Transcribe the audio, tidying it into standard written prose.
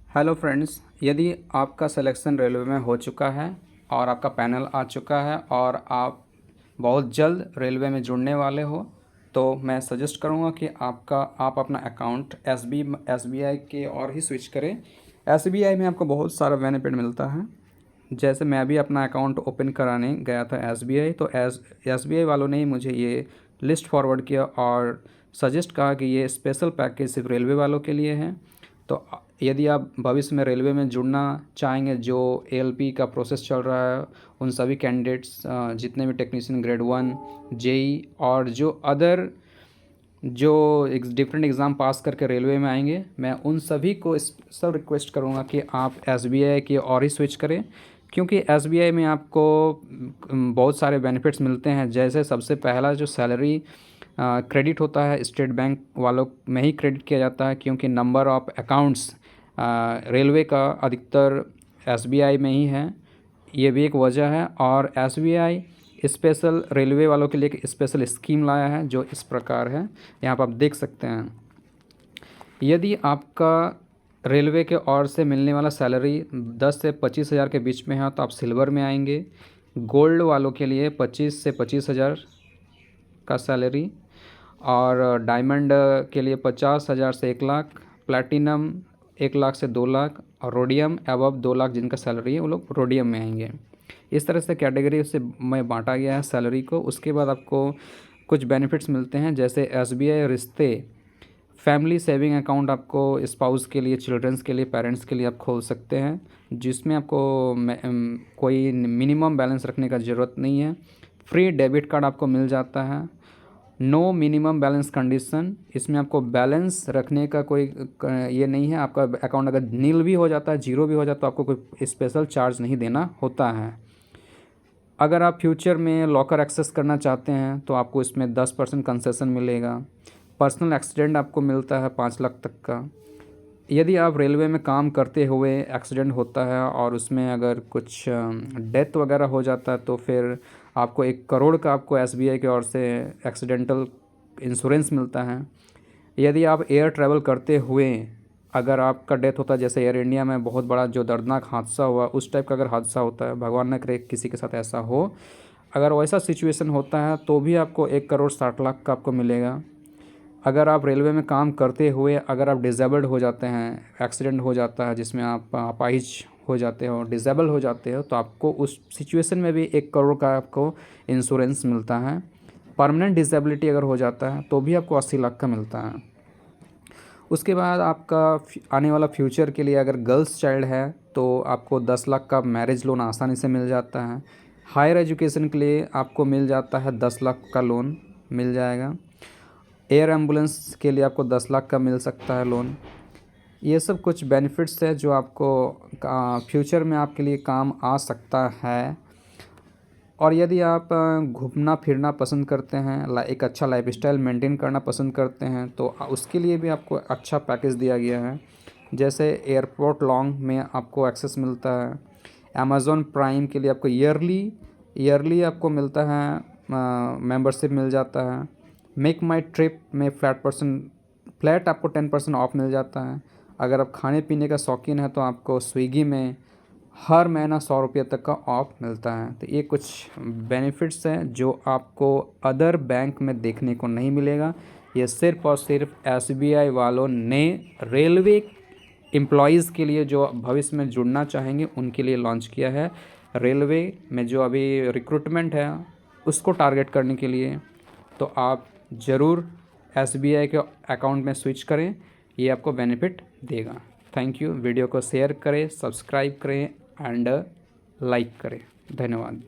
Hello friends, यदि आपका selection railway में हो चुका है और आपका पैनल आ चुका है और आप बहुत जल्द रेलवे में जुड़ने वाले हो, तो मैं सजेस्ट करूंगा कि आप अपना अकाउंट एसबीआई के और ही स्विच करें। एसबीआई में आपको बहुत सारा बेनिफिट मिलता है। जैसे मैं भी अपना अकाउंट ओपन कराने गया था एसबीआई, तो एसबीआई वालों ने ही मुझे ये लिस्ट फॉरवर्ड किया और सजेस्ट कहा कि ये स्पेशल पैकेज सिर्फ रेलवे वालों के लिए है। तो यदि आप भविष्य में रेलवे में जुड़ना चाहेंगे, जो एएलपी का प्रोसेस चल रहा है, उन सभी कैंडिडेट्स जितने भी टेक्नीशियन ग्रेड 1 जेई और जो अदर जो डिफरेंट एग्ज़ाम पास करके रेलवे में आएंगे, मैं उन सभी को स्पेशल रिक्वेस्ट करूंगा कि आप एसबीआई की और ही स्विच करें, क्योंकि एसबीआई में आपको बहुत सारे बेनिफिट्स मिलते हैं। जैसे सबसे पहला जो सैलरी क्रेडिट होता है, स्टेट बैंक वालों में ही क्रेडिट किया जाता है, क्योंकि नंबर ऑफ़ अकाउंट्स रेलवे का अधिकतर एसबीआई में ही है। ये भी एक वजह है। और एसबीआई स्पेशल रेलवे वालों के लिए एक स्पेशल स्कीम लाया है जो इस प्रकार है, यहाँ पर आप देख सकते हैं। यदि आपका रेलवे के ओर से मिलने वाला सैलरी 10 से 25 हज़ार के बीच में है तो आप सिल्वर में आएंगे। गोल्ड वालों के लिए 25 से 25 हज़ार का सैलरी, और डायमंड के लिए 50 हज़ार से 1 लाख, प्लैटिनम 1 लाख से 2 लाख, और रोडियम अबव 2 लाख जिनका सैलरी है वो लोग रोडियम में आएंगे। इस तरह से कैटेगरी से में बांटा गया है सैलरी को। उसके बाद आपको कुछ बेनिफिट्स मिलते हैं, जैसे एसबीआई रिश्ते फैमिली सेविंग अकाउंट आपको स्पाउस के लिए, चिल्ड्रंस के लिए, पेरेंट्स के लिए आप खोल सकते हैं, जिसमें आपको कोई मिनिमम बैलेंस रखने का ज़रूरत नहीं है। फ्री डेबिट कार्ड आपको मिल जाता है। नो मिनिमम बैलेंस कंडीशन, इसमें आपको बैलेंस रखने का कोई ये नहीं है। आपका अकाउंट अगर नील भी हो जाता है, जीरो भी हो जाता है, तो आपको कोई स्पेशल चार्ज नहीं देना होता है। अगर आप फ्यूचर में लॉकर एक्सेस करना चाहते हैं तो आपको इसमें 10% कंसेशन मिलेगा। पर्सनल एक्सीडेंट आपको मिलता है 5 लाख तक का। यदि आप रेलवे में काम करते हुए एक्सीडेंट होता है और उसमें अगर कुछ डेथ वगैरह हो जाता है, तो फिर आपको 1 करोड़ का आपको एसबीआई की ओर से एक्सीडेंटल इंश्योरेंस मिलता है। यदि आप एयर ट्रैवल करते हुए अगर आपका डेथ होता है, जैसे एयर इंडिया में बहुत बड़ा जो दर्दनाक हादसा हुआ, उस टाइप का अगर हादसा होता है, भगवान न करे किसी के साथ ऐसा हो, अगर वैसा सिचुएशन होता है तो भी आपको 1 करोड़ 60 लाख का आपको मिलेगा। अगर आप रेलवे में काम करते हुए अगर आप डिसेबल्ड हो जाते हैं, एक्सीडेंट हो जाता है जिसमें आप अपाहिज हो जाते हो, डिसेबल हो जाते हो, तो आपको उस सिचुएशन में भी 1 करोड़ का आपको इंश्योरेंस मिलता है। परमानेंट डिसेबिलिटी अगर हो जाता है तो भी आपको 80 लाख का मिलता है। उसके बाद आपका आने वाला फ्यूचर के लिए अगर गर्ल्स चाइल्ड है तो आपको 10 लाख का मैरिज लोन आसानी से मिल जाता है। हायर एजुकेशन के लिए आपको मिल जाता है 10 लाख का लोन मिल जाएगा। एयर एम्बुलेंस के लिए आपको 10 लाख का मिल सकता है लोन। ये सब कुछ बेनिफिट्स है जो आपको फ्यूचर में आपके लिए काम आ सकता है। और यदि आप घूमना फिरना पसंद करते हैं, एक अच्छा लाइफस्टाइल मेंटेन करना पसंद करते हैं, तो उसके लिए भी आपको अच्छा पैकेज दिया गया है। जैसे एयरपोर्ट लॉन्ग में आपको एक्सेस मिलता है। अमेज़ॉन प्राइम के लिए आपको ईयरली आपको मिलता है, मेंबरशिप मिल जाता है। मेक माई ट्रिप में फ्लैट आपको 10% ऑफ मिल जाता है। अगर आप खाने पीने का शौकीन है तो आपको स्विगी में हर महीना 100 रुपये तक का ऑफ मिलता है। तो ये कुछ बेनिफिट्स हैं जो आपको अदर बैंक में देखने को नहीं मिलेगा। ये सिर्फ और सिर्फ एसबीआई वालों ने रेलवे एम्प्लॉयज़ के लिए, जो भविष्य में जुड़ना चाहेंगे उनके लिए लॉन्च किया है। रेलवे में जो अभी रिक्रूटमेंट है उसको टारगेट करने के लिए। तो आप ज़रूर एसबीआई के अकाउंट में स्विच करें, ये आपको बेनिफिट देगा। Thank you. वीडियो को शेयर करें, सब्सक्राइब करें एंड लाइक करें। धन्यवाद।